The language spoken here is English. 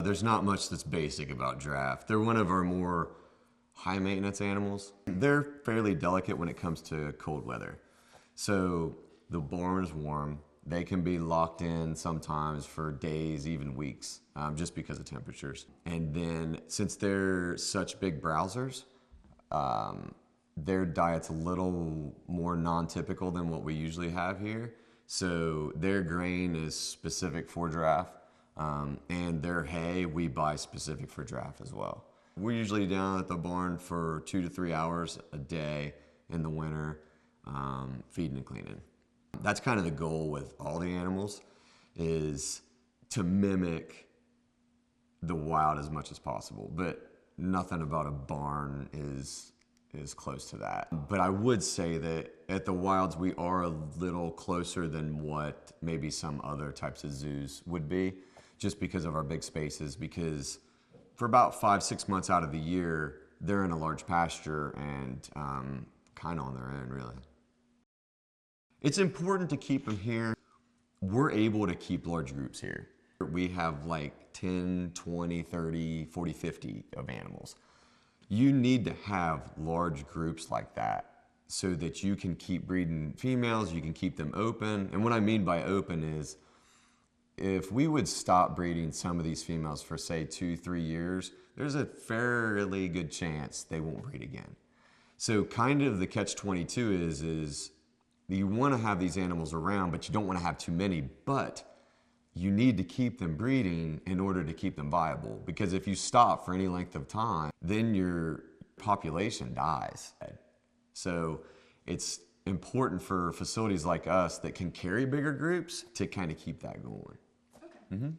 There's not much that's basic about giraffe. They're one of our more high maintenance animals. They're fairly delicate when it comes to cold weather. So the barn is warm. They can be locked in sometimes for days, even weeks, just because of temperatures. And then since they're such big browsers, their diet's a little more non-typical than what we usually have here. So their grain is specific for giraffe, and their hay we buy specific for giraffe as well. We're usually down at the barn for 2 to 3 hours a day in the winter, feeding and cleaning. That's kind of the goal with all the animals, is to mimic the wild as much as possible, but nothing about a barn is close to that. But I would say that at the wilds we are a little closer than what maybe some other types of zoos would be, just because of our big spaces, because for about 5-6 months out of the year, they're in a large pasture and kind of on their own, really. It's important to keep them here. We're able to keep large groups here. We have like 10, 20, 30, 40, 50 of animals. You need to have large groups like that so that you can keep breeding females, you can keep them open. And what I mean by open is, if we would stop breeding some of these females for say 2-3 years, there's a fairly good chance they won't breed again. So kind of the catch-22 is you want to have these animals around, but you don't want to have too many, but you need to keep them breeding in order to keep them viable. Because if you stop for any length of time, then your population dies. So it's important for facilities like us that can carry bigger groups to kind of keep that going. Okay.